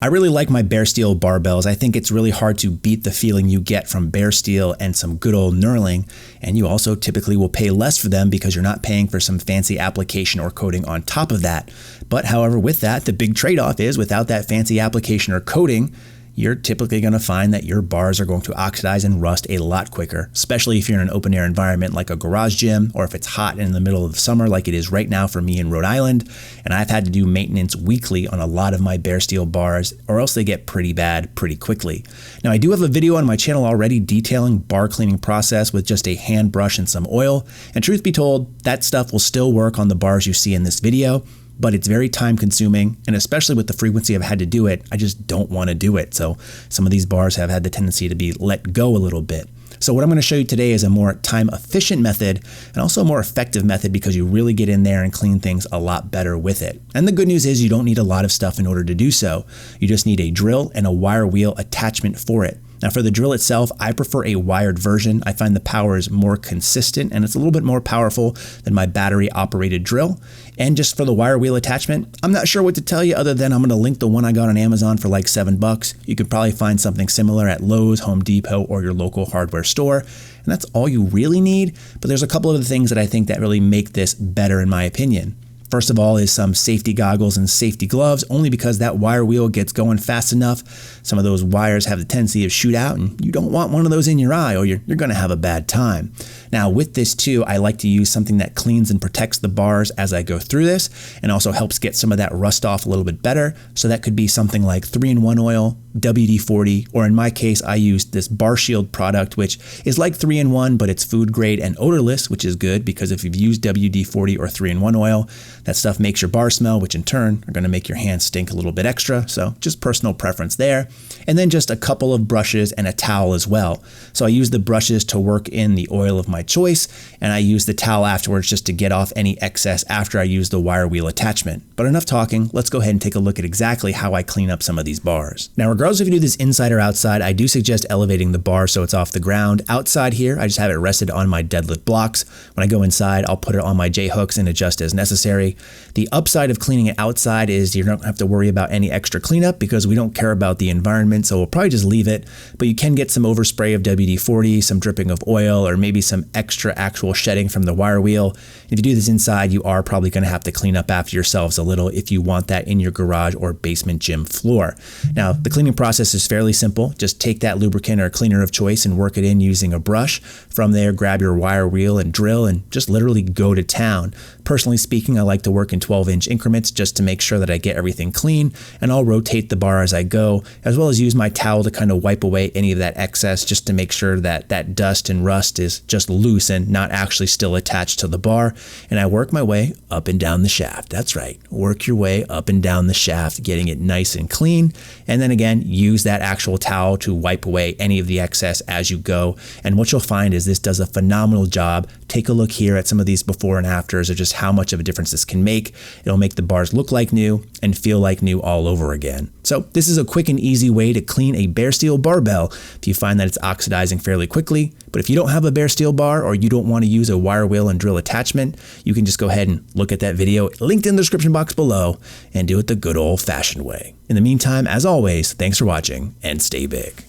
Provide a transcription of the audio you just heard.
I really like my bare steel barbells. I think it's really hard to beat the feeling you get from bare steel and some good old knurling, and you also typically will pay less for them because you're not paying for some fancy application or coating on top of that. But however, with that, the big trade-off is without that fancy application or coating, you're typically going to find that your bars are going to oxidize and rust a lot quicker, especially if you're in an open air environment like a garage gym, or if it's hot in the middle of the summer like it is right now for me in Rhode Island. And I've had to do maintenance weekly on a lot of my bare steel bars, or else they get pretty bad pretty quickly. Now, I do have a video on my channel already detailing bar cleaning process with just a hand brush and some oil. And truth be told, that stuff will still work on the bars you see in this video, but it's very time consuming, and especially with the frequency I've had to do it, I just don't want to do it. So some of these bars have had the tendency to be let go a little bit. So what I'm going to show you today is a more time efficient method and also a more effective method because you really get in there and clean things a lot better with it. And the good news is you don't need a lot of stuff in order to do so. You just need a drill and a wire wheel attachment for it. Now for the drill itself, I prefer a wired version. I find the power is more consistent and it's a little bit more powerful than my battery operated drill. And just for the wire wheel attachment, I'm not sure what to tell you other than I'm going to link the one I got on Amazon for like $7. You could probably find something similar at Lowe's, Home Depot, or your local hardware store. And that's all you really need. But there's a couple of the things that I think that really make this better in my opinion. First of all is some safety goggles and safety gloves, only because that wire wheel gets going fast enough. Some of those wires have the tendency to shoot out, and you don't want one of those in your eye or you're going to have a bad time. Now with this too, I like to use something that cleans and protects the bars as I go through this and also helps get some of that rust off a little bit better. So that could be something like 3-in-1 oil, WD-40, or in my case, I used this Bar Shield product, which is like 3-in-1, but it's food grade and odorless, which is good because if you've used WD-40 or 3-in-1 oil, that stuff makes your bar smell, which in turn are going to make your hands stink a little bit extra. So just personal preference there. And then just a couple of brushes and a towel as well. So I use the brushes to work in the oil of my choice, and I use the towel afterwards just to get off any excess after I use the wire wheel attachment. But enough talking, let's go ahead and take a look at exactly how I clean up some of these bars. Now, regardless if you do this inside or outside, I do suggest elevating the bar so it's off the ground. Outside here, I just have it rested on my deadlift blocks. When I go inside, I'll put it on my J-hooks and adjust as necessary. The upside of cleaning it outside is you don't have to worry about any extra cleanup because we don't care about the environment, so we'll probably just leave it. But you can get some overspray of WD-40, some dripping of oil, or maybe some extra actual shedding from the wire wheel. If you do this inside, you are probably going to have to clean up after yourselves a little if you want that in your garage or basement gym floor. Now, the cleaning process is fairly simple. Just take that lubricant or cleaner of choice and work it in using a brush. From there, grab your wire wheel and drill and just literally go to town. Personally speaking, I like to work in 12-inch increments just to make sure that I get everything clean, and I'll rotate the bar as I go, as well as use my towel to kind of wipe away any of that excess just to make sure that that dust and rust is just loose and not actually still attached to the bar. And I work my way up and down the shaft. That's right. Work your way up and down the shaft, getting it nice and clean. And then again, use that actual towel to wipe away any of the excess as you go. And what you'll find is this does a phenomenal job. Take a look here at some of these before and afters of just how much of a difference this can make. It'll make the bars look like new and feel like new all over again. So this is a quick and easy way to clean a bare steel barbell if you find that it's oxidizing fairly quickly. But if you don't have a bare steel bar or you don't want to use a wire wheel and drill attachment, you can just go ahead and look at that video linked in the description box below and do it the good old fashioned way. In the meantime, as always, thanks for watching and stay big.